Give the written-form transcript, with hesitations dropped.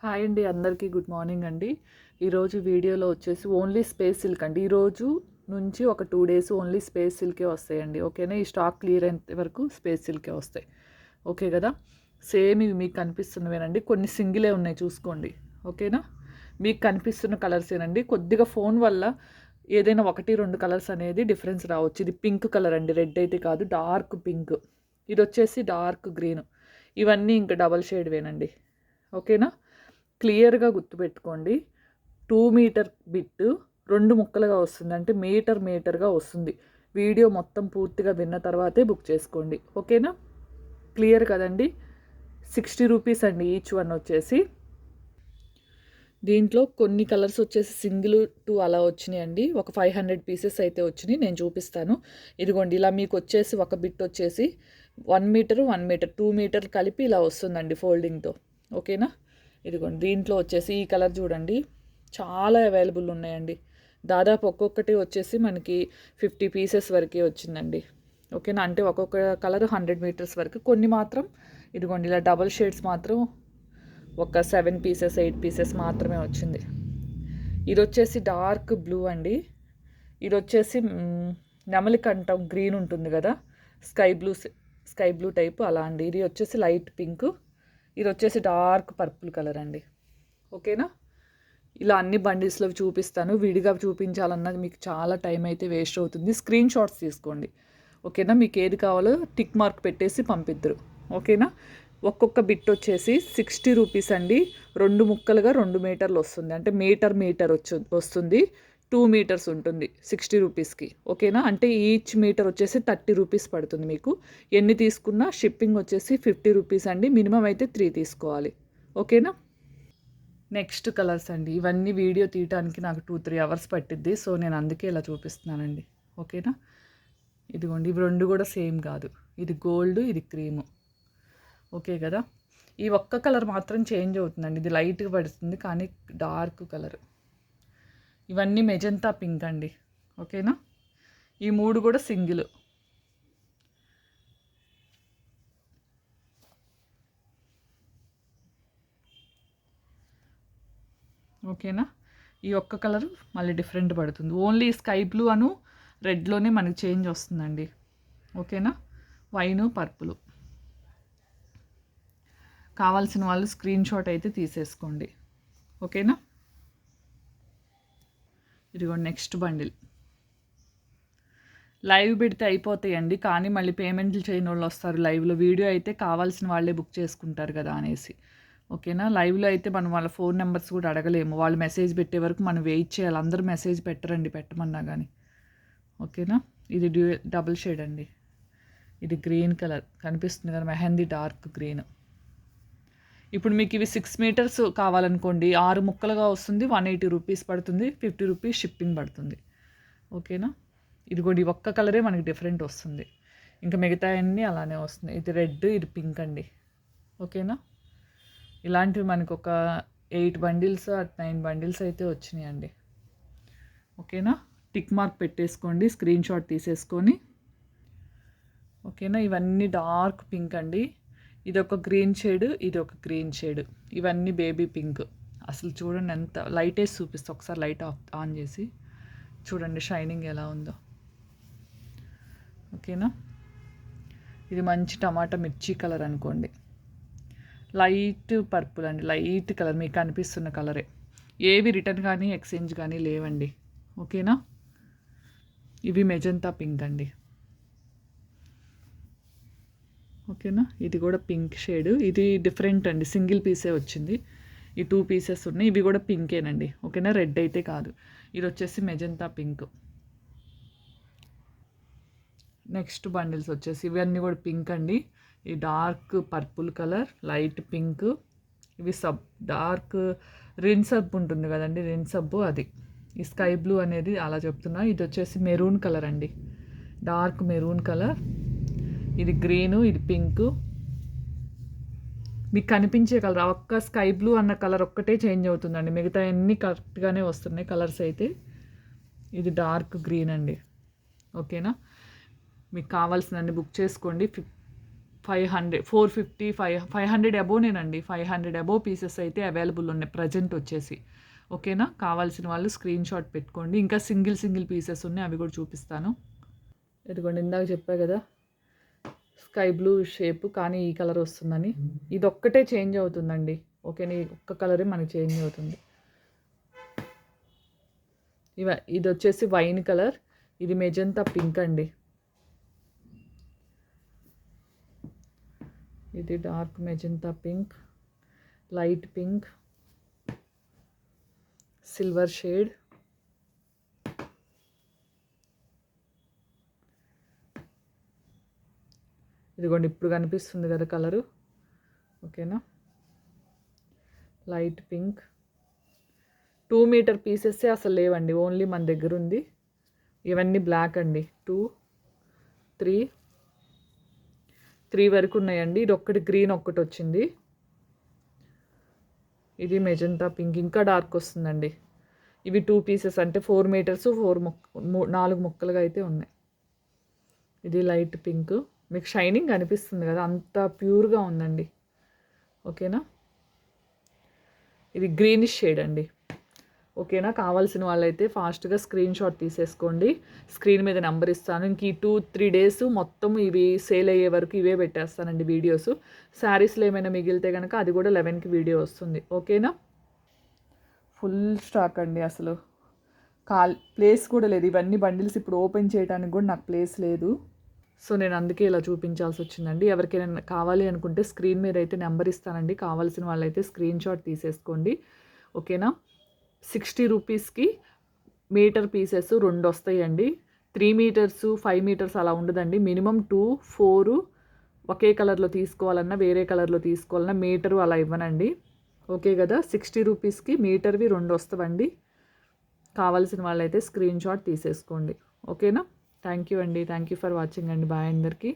Hi అండి, అందరికీ good morning అండి. ఈరోజు వీడియోలో వచ్చేసి ఓన్లీ స్పేస్ సిల్క్ అండి. ఈరోజు నుంచి ఒక 2 డేస్ ఓన్లీ స్పేస్ సిల్కే వస్తాయండి. ఓకేనా, ఈ స్టాక్ క్లియర్ అయ్యేంత వరకు స్పేస్ సిల్కే వస్తాయి. ఓకే కదా, సేమ్ ఇవి మీకు కనిపిస్తున్నవేనండి. కొన్ని సింగిలే ఉన్నాయి, చూసుకోండి. ఓకేనా, మీకు కనిపిస్తున్న కలర్సేనండి. కొద్దిగా ఫోన్ వల్ల ఏదైనా 1-2 కలర్స్ అనేది డిఫరెన్స్ రావచ్చు. ఇది పింక్ కలర్ అండి, రెడ్ అయితే కాదు, డార్క్ పింక్. ఇది వచ్చేసి డార్క్ గ్రీన్. ఇవన్నీ ఇంకా డబల్ షేడ్వేనండి. ఓకేనా, క్లియర్గా గుర్తుపెట్టుకోండి. 2 మీటర్ బిట్ 2 ముక్కలుగా వస్తుంది, అంటే మీటర్గా వస్తుంది. వీడియో మొత్తం పూర్తిగా విన్న తర్వాతే బుక్ చేసుకోండి. ఓకేనా, క్లియర్ కదండి. 60 రూపీస్ అండి ఈచ్ వన్ వచ్చేసి. దీంట్లో కొన్ని కలర్స్ వచ్చేసి సింగిల్ 2 అలా వచ్చినాయండి. ఒక 500 పీసెస్ అయితే వచ్చినాయి, నేను చూపిస్తాను. ఇదిగోండి, ఇలా మీకు వచ్చేసి ఒక బిట్ వచ్చేసి 1 మీటర్ 1 మీటర్ 2 మీటర్ కలిపి ఇలా వస్తుందండి ఫోల్డింగ్తో. ఓకేనా, ఇదిగోండి, దీంట్లో వచ్చేసి ఈ కలర్ చూడండి, చాలా అవైలబుల్ ఉన్నాయండి. దాదాపు ఒక్కొక్కటి వచ్చేసి మనకి 50 పీసెస్ వరకే వచ్చిందండి. ఓకేనా, అంటే ఒక్కొక్క కలర్ 100 మీటర్స్ వరకు. కొన్ని మాత్రం ఇదిగోండి, ఇలా డబల్ షేడ్స్ మాత్రం ఒక 7 పీసెస్ 8 పీసెస్ మాత్రమే వచ్చింది. ఇది వచ్చేసి డార్క్ బ్లూ అండి. ఇది వచ్చేసి నెమలికంఠం గ్రీన్ ఉంటుంది కదా, స్కై బ్లూ టైపు అలా అండి. ఇది వచ్చేసి లైట్ పింక్. ఇది వచ్చేసి డార్క్ పర్పుల్ కలర్ అండి. ఓకేనా, ఇలా అన్ని బండిల్స్లో చూపిస్తాను. విడిగా చూపించాలన్నది మీకు చాలా టైం అయితే వేస్ట్ అవుతుంది. స్క్రీన్ షాట్స్ తీసుకోండి. ఓకేనా, మీకు ఏది కావాలో టిక్ మార్క్ పెట్టేసి పంపిద్దరు. ఓకేనా, ఒక్కొక్క బిట్ వచ్చేసి 60 రూపీస్ అండి. 2 ముక్కలుగా 2 మీటర్లు వస్తుంది, అంటే మీటర్ వస్తుంది. 2 మీటర్స్ ఉంటుంది 60 రూపీస్కి. ఓకేనా, అంటే ఈచ్ మీటర్ వచ్చేసి 30 రూపీస్ పడుతుంది మీకు. ఎన్ని తీసుకున్నా షిప్పింగ్ వచ్చేసి 50 రూపీస్ అండి. మినిమం అయితే 3 తీసుకోవాలి. ఓకేనా, నెక్స్ట్ కలర్స్ అండి. ఇవన్నీ వీడియో తీయడానికి నాకు 2-3 అవర్స్ పట్టిద్ది, సో నేను అందుకే ఇలా చూపిస్తున్నానండి. ఓకేనా, ఇదిగోండి, ఇవి 2 కూడా సేమ్ కాదు. ఇది గోల్డ్, ఇది క్రీము. ఓకే కదా, ఈ ఒక్క కలర్ మాత్రం చేంజ్ అవుతుందండి. ఇది లైట్గా పడుతుంది కానీ డార్క్ కలర్. ఇవన్నీ మెజంతా పింక్ అండి. ఓకేనా, ఈ 3 కూడా సింగిల్. ఓకేనా, ఈ ఒక్క కలర్ మళ్ళీ డిఫరెంట్ పడుతుంది. ఓన్లీ స్కై బ్లూ అను రెడ్లోనే మనకి చేంజ్ వస్తుందండి. ఓకేనా, వైను పర్పుల్. కావాల్సిన వాళ్ళు స్క్రీన్ షాట్ అయితే తీసేసుకోండి. ఓకేనా, ఇదిగోండి నెక్స్ట్ బండిల్. లైవ్ పెడితే అయిపోతాయండి, కానీ మళ్ళీ పేమెంట్లు చేయని వాళ్ళు వస్తారు లైవ్లో. వీడియో అయితే కావాల్సిన వాళ్ళే బుక్ చేసుకుంటారు కదా అనేసి. ఓకేనా, లైవ్లో అయితే మనం వాళ్ళ ఫోన్ నెంబర్స్ కూడా అడగలేము. వాళ్ళు మెసేజ్ పెట్టే వరకు మనం వెయిట్ చేయాలి. అందరూ మెసేజ్ పెట్టరండి, పెట్టమన్నా కానీ. ఓకేనా, ఇది డబుల్ షేడ్ అండి. ఇది గ్రీన్ కలర్ కనిపిస్తుంది కదా, మెహందీ డార్క్ గ్రీన్. ఇప్పుడు మీకు ఇవి 6 మీటర్స్ కావాలనుకోండి, 6 ముక్కలుగా వస్తుంది. 180 రూపీస్ పడుతుంది. 50 రూపీస్ షిప్పింగ్ పడుతుంది. ఓకేనా, ఇది కూడా ఈ ఒక్క కలరే మనకి డిఫరెంట్ వస్తుంది, ఇంకా మిగతా అన్నీ అలానే వస్తుంది. ఇది రెడ్, ఇది పింక్ అండి. ఓకేనా, ఇలాంటివి మనకు ఒక 8 బండిల్స్ 9 బండిల్స్ అయితే వచ్చినాయండి. ఓకేనా, టిక్ మార్క్ పెట్టేసుకోండి, స్క్రీన్ షాట్ తీసేసుకొని. ఓకేనా, ఇవన్నీ డార్క్ పింక్ అండి. ఇది ఒక గ్రీన్ షేడ్, ఇది ఒక గ్రీన్ షేడ్. ఇవన్నీ బేబీ పింక్. అసలు చూడండి ఎంత లైట్ వేసి చూపిస్తా. ఒకసారి లైట్ ఆన్ చేసి చూడండి షైనింగ్ ఎలా ఉందో. ఓకేనా, ఇది మంచి టమాటా మిర్చి కలర్ అనుకోండి. లైట్ పర్పుల్ అండి, లైట్ కలర్ మీకు కనిపిస్తున్న కలరే. ఏవి రిటర్న్ కానీ ఎక్స్చేంజ్ కానీ లేవండి. ఓకేనా, ఇవి మెజంతా పింక్ అండి. ఓకేనా, ఇది కూడా పింక్ షేడ్. ఇది డిఫరెంట్ అండి, సింగిల్ పీసే వచ్చింది. ఈ 2 పీసెస్ ఉన్నాయి, ఇవి కూడా పింకేనండి. ఓకేనా, రెడ్ అయితే కాదు. ఇది వచ్చేసి మెజంతా పింక్. నెక్స్ట్ బండిల్స్ వచ్చేసి ఇవన్నీ కూడా పింక్ అండి. ఈ dark purple colour, light pink. ఇవి డార్క్ రిన్ సబ్బు ఉంటుంది కదండి, రిన్ సబ్బు అది. ఈ స్కై బ్లూ అనేది అలా చెప్తున్నా. ఇది వచ్చేసి మెరూన్ కలర్ అండి, డార్క్ మెరూన్ కలర్. ఇది గ్రీను, ఇది పింక్. మీకు కనిపించే కలర్ ఒక్క స్కై బ్లూ అన్న కలర్ ఒక్కటే చేంజ్ అవుతుందండి, మిగతా అన్నీ కరెక్ట్గానే వస్తున్నాయి కలర్స్ అయితే. ఇది డార్క్ గ్రీన్ అండి. ఓకేనా, మీకు కావాల్సినన్ని బుక్ చేసుకోండి. 500, 450, 500 అబోనేనండి. 500 అబోవ్ పీసెస్ అయితే అవైలబుల్ ఉన్నాయి ప్రజెంట్ వచ్చేసి. ఓకేనా? కావాల్సిన వాళ్ళు స్క్రీన్ షాట్ పెట్టుకోండి. ఇంకా సింగిల్ పీసెస్ ఉన్నాయి, అవి కూడా చూపిస్తాను. ఇదిగోండి, ఇందాక చెప్పా కదా స్కై బ్లూ షేప్ కానీ ఈ కలర్ వస్తుందని. ఇదొక్కటే చేంజ్ అవుతుందండి. ఓకేనా? ఒక్క కలరే మనకి చేంజ్ అవుతుంది. ఇది వచ్చేసి వైన్ కలర్, ఇది మెజంతా పింక్ అండి. ఇది dark magenta pink, light pink, silver shade, ఇదిగోండి ఇప్పుడు కనిపిస్తుంది కదా కలరు. ఓకేనా? Light pink. 2 మీటర్ పీసెస్ అసలు లేవండి, ఓన్లీ మన దగ్గర ఉంది. ఇవన్నీ బ్లాక్ అండి. 2, 3 వరకు ఉన్నాయండి. ఇది ఒక్కటి గ్రీన్ ఒక్కటి వచ్చింది. ఇది మెజంతా పింక్, ఇంకా డార్క్ వస్తుందండి. ఇవి 2 పీసెస్ అంటే 4 మీటర్స్, 4 ముక్కలుగా అయితే ఉన్నాయి. ఇది లైట్ పింక్, మీకు షైనింగ్ అనిపిస్తుంది కదా, అంత ప్యూర్గా ఉందండి. ఓకేనా? ఇది గ్రీనిష్ షేడ్ అండి. ఓకేనా? కావాల్సిన వాళ్ళైతే ఫాస్ట్గా స్క్రీన్ షాట్ తీసేసుకోండి. స్క్రీన్ మీద నెంబర్ ఇస్తాను. ఇంక ఈ 2-3 డేస్ మొత్తం ఇవి సేల్ అయ్యే వరకు ఇవే పెట్టేస్తానండి వీడియోస్. శారీస్లో ఏమైనా మిగిలితే కనుక అది కూడా 11కి వీడియో వస్తుంది. ఓకేనా? ఫుల్ స్టాక్ అండి. అసలు ప్లేస్ కూడా లేదు. ఇవన్నీ బండిల్స్ ఇప్పుడు ఓపెన్ చేయడానికి కూడా నాకు ప్లేస్ లేదు. సో నేను అందుకే ఇలా చూపించాల్సి వచ్చిందండి. ఎవరికైనా కావాలి అనుకుంటే స్క్రీన్ మీద అయితే నెంబర్ ఇస్తానండి. కావాల్సిన వాళ్ళైతే స్క్రీన్ షాట్ తీసేసుకోండి. ఓకేనా? 60 రూపీస్కి మీటర్ పీసెస్ 2 వస్తాయండి. 3 మీటర్స్, 5 మీటర్స్ అలా ఉండదండి. మినిమం 2, 4 ఒకే కలర్లో తీసుకోవాలన్నా, వేరే కలర్లో తీసుకోవాలన్నా మీటరు అలా ఇవ్వనండి. ఓకే కదా? 60 రూపీస్కి మీటర్వి 2 వస్తావండి. కావాల్సిన వాళ్ళైతే స్క్రీన్ షాట్ తీసేసుకోండి. ఓకేనా? థ్యాంక్ యూ అండి. థ్యాంక్ యూ ఫర్ వాచింగ్ అండి. బాయ్ అందరికీ.